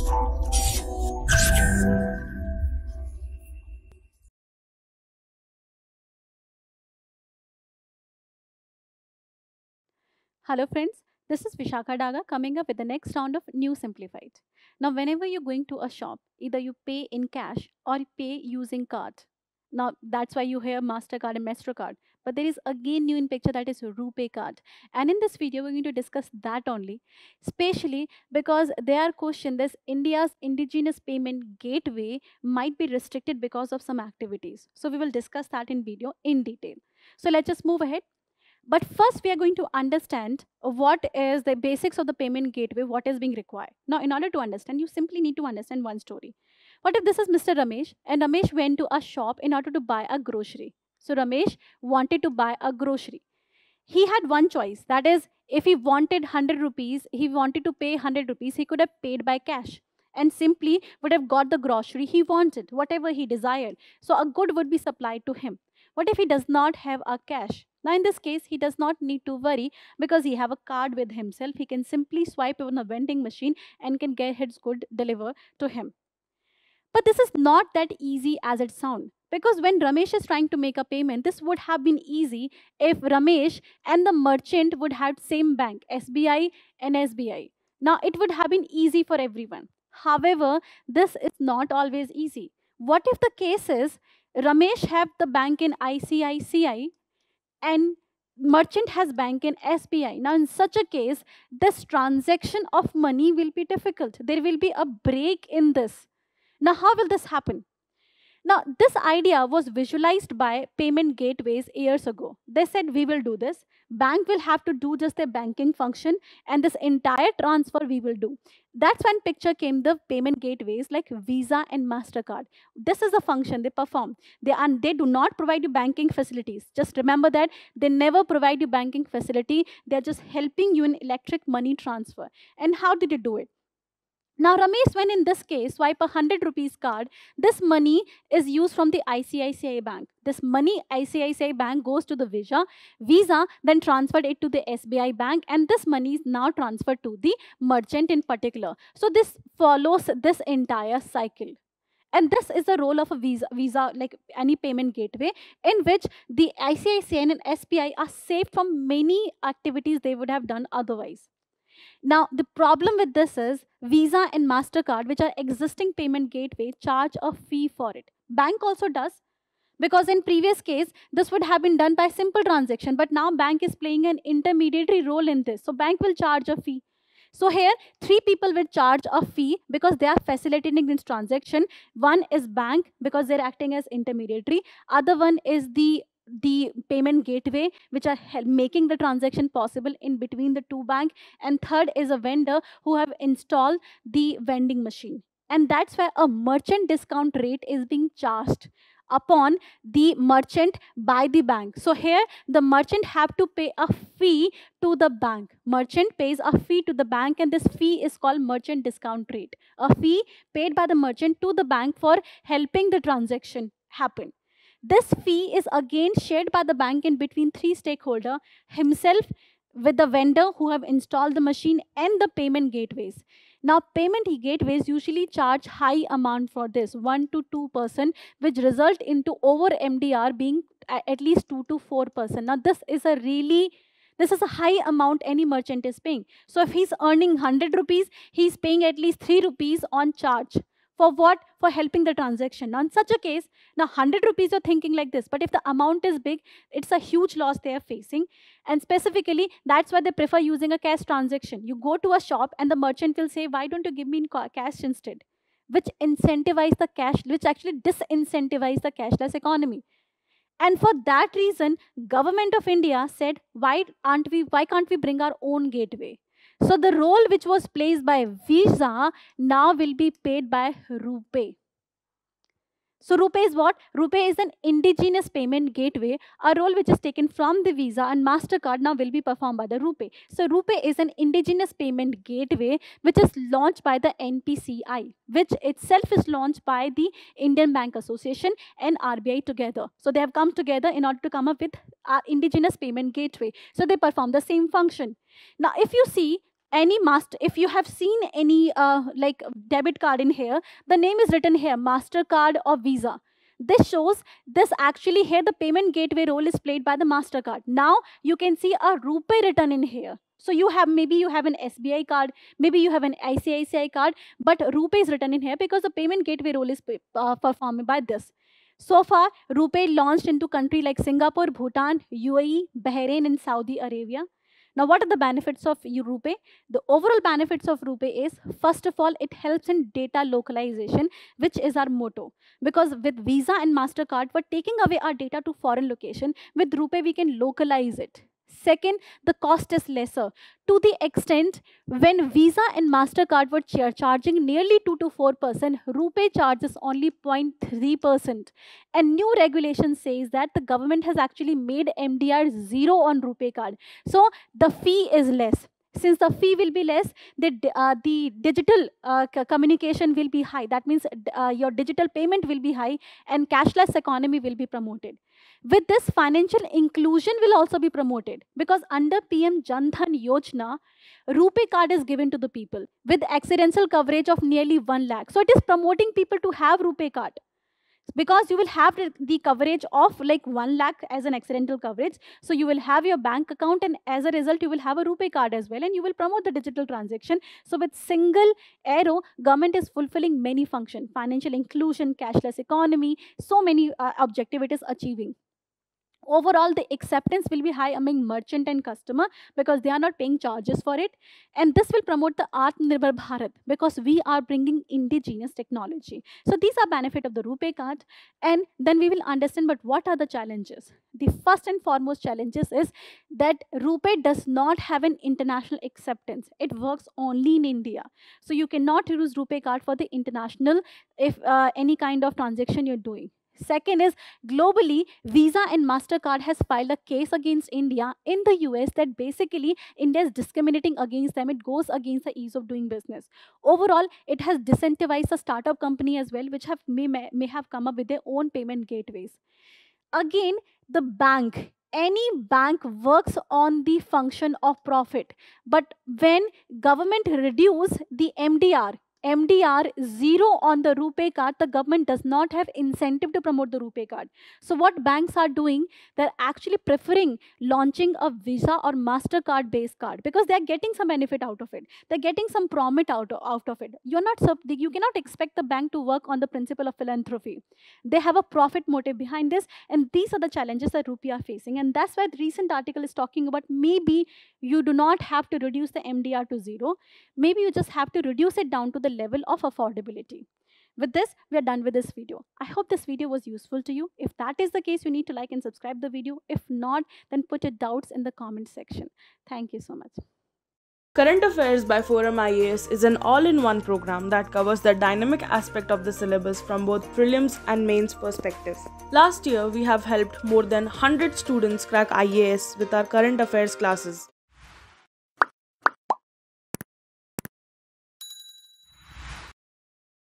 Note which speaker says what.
Speaker 1: Hello friends, this is Vishakha Daga coming up with the next round of New Simplified. Now whenever you're going to a shop, either you pay in cash or you pay using card. Now that's why you hear MasterCard and MasterCard. But there is again new in picture that is RuPay card. And in this video, we're going to discuss that only, especially because they are questioned this India's indigenous payment gateway might be restricted because of some activities. So we will discuss that in video in detail. So let's just move ahead. But first, we are going to understand what is the basics of the payment gateway, what is being required. Now, in order to understand, you simply need to understand one story. What if this is Mr. Ramesh, and Ramesh went to a shop in order to buy a grocery? So, Ramesh wanted to buy a grocery. He had one choice, that is, if he wanted 100 rupees, he wanted to pay 100 rupees, he could have paid by cash and simply would have got the grocery he wanted, whatever he desired. So, a good would be supplied to him. What if he does not have a cash? Now, in this case, he does not need to worry because he have a card with himself. He can simply swipe on the vending machine and can get his good delivered to him. But this is not that easy as it sounds. Because when Ramesh is trying to make a payment, this would have been easy if Ramesh and the merchant would have same bank, SBI and SBI. Now, it would have been easy for everyone. However, this is not always easy. What if the case is Ramesh have the bank in ICICI and merchant has bank in SBI? Now, in such a case, this transaction of money will be difficult. There will be a break in this. Now, how will this happen? Now, this idea was visualized by payment gateways years ago. They said, we will do this. Bank will have to do just their banking function, and this entire transfer we will do. That's when picture came the payment gateways like Visa and MasterCard. This is the function they perform. They do not provide you banking facilities. Just remember that they never provide you banking facility. They're just helping you in electric money transfer. And how did you do it? Now, Ramesh, when in this case, swipe a 100 rupees card, this money is used from the ICICI bank. This money, ICICI bank goes to the Visa then transferred it to the SBI bank, and this money is now transferred to the merchant in particular. So this follows this entire cycle. And this is the role of a Visa like any payment gateway, in which the ICICI and SBI are saved from many activities they would have done otherwise. Now, the problem with this is Visa and MasterCard, which are existing payment gateway, charge a fee for it. Bank also does, because in previous case, this would have been done by simple transaction, but now bank is playing an intermediary role in this. So bank will charge a fee. So here, three people will charge a fee because they are facilitating this transaction. One is bank because they're acting as intermediary. Other one is the payment gateway, which are making the transaction possible in between the two bank. And third is a vendor who have installed the vending machine. And that's where a merchant discount rate is being charged upon the merchant by the bank. So here the merchant have to pay a fee to the bank. Merchant pays a fee to the bank, and this fee is called merchant discount rate. A fee paid by the merchant to the bank for helping the transaction happen. This fee is again shared by the bank in between three stakeholders, himself, with the vendor who have installed the machine, and the payment gateways. Now, payment gateways usually charge high amount for this, 1 to 2%, which result into over MDR being at least 2 to 4%. Now, this is a high amount any merchant is paying. So if he's earning 100 rupees, he's paying at least 3 rupees on charge. For what? For helping the transaction. Now, in such a case, now 100 rupees you're thinking like this, but if the amount is big, it's a huge loss they are facing. And specifically, that's why they prefer using a cash transaction. You go to a shop and the merchant will say, why don't you give me in cash instead? Which incentivize the cash, which actually disincentivize the cashless economy. And for that reason, Government of India said, why can't we bring our own gateway? So the role which was placed by Visa now will be paid by RuPay. So RuPay is what? RuPay is an indigenous payment gateway, a role which is taken from the Visa, and MasterCard now will be performed by the RuPay. So RuPay is an indigenous payment gateway which is launched by the NPCI, which itself is launched by the Indian Bank Association and RBI together. So they have come together in order to come up with our indigenous payment gateway. So they perform the same function. Now, if you see, any master, if you have seen any like debit card in here, the name is written here, Mastercard or Visa. This shows this actually here the payment gateway role is played by the Mastercard. Now you can see a RuPay written in here. So you have, maybe you have an SBI card, maybe you have an ICICI card, but RuPay is written in here because the payment gateway role is performed by this. So far, RuPay launched into countries like Singapore, Bhutan, UAE, Bahrain, and Saudi Arabia. Now, what are the benefits of RuPay? The overall benefits of RuPay is, first of all, it helps in data localization, which is our motto. Because with Visa and MasterCard, we're taking away our data to foreign location. With RuPay, we can localize it. Second, the cost is lesser. To the extent when Visa and MasterCard were charging nearly 2 to 4%, RuPay charges only 0.3%. And new regulation says that the government has actually made MDR zero on RuPay card. So the fee is less. Since the fee will be less, the digital communication will be high. That means your digital payment will be high and cashless economy will be promoted. With this, financial inclusion will also be promoted because under PM Jan Dhan Yojana, RuPay card is given to the people with accidental coverage of nearly 1 lakh. So it is promoting people to have RuPay card because you will have the coverage of like 1 lakh as an accidental coverage. So you will have your bank account, and as a result, you will have a RuPay card as well, and you will promote the digital transaction. So with single arrow, government is fulfilling many functions: financial inclusion, cashless economy, so many objective it is achieving. Overall, the acceptance will be high among merchant and customer because they are not paying charges for it. And this will promote the Atmanirbhar Bharat because we are bringing indigenous technology. So these are benefit of the RuPay card. And then we will understand, but what are the challenges? The first and foremost challenges is that RuPay does not have an international acceptance. It works only in India. So you cannot use RuPay card for the international if any kind of transaction you're doing. Second is, globally, Visa and MasterCard has filed a case against India in the US that basically India is discriminating against them. It goes against the ease of doing business. Overall, it has disincentivized a startup company as well, which may have come up with their own payment gateways. Again, the bank. Any bank works on the function of profit. But when government reduce the MDR zero on the RuPay card, the government does not have incentive to promote the RuPay card. So what banks are doing, they're actually preferring launching a Visa or MasterCard based card because they're getting some benefit out of it. They're getting some profit out of it. You cannot expect the bank to work on the principle of philanthropy. They have a profit motive behind this, and these are the challenges that RuPay are facing. And that's why the recent article is talking about maybe you do not have to reduce the MDR to zero. Maybe you just have to reduce it down to the level of affordability. With this, we are done with this video. I hope this video was useful to you. If that is the case, you need to like and subscribe the video. If not, then put your doubts in the comment section. Thank you so much.
Speaker 2: Current Affairs by Forum IAS is an all-in-one program that covers the dynamic aspect of the syllabus from both prelims and mains perspective. Last year, we have helped more than 100 students crack IAS with our current affairs classes.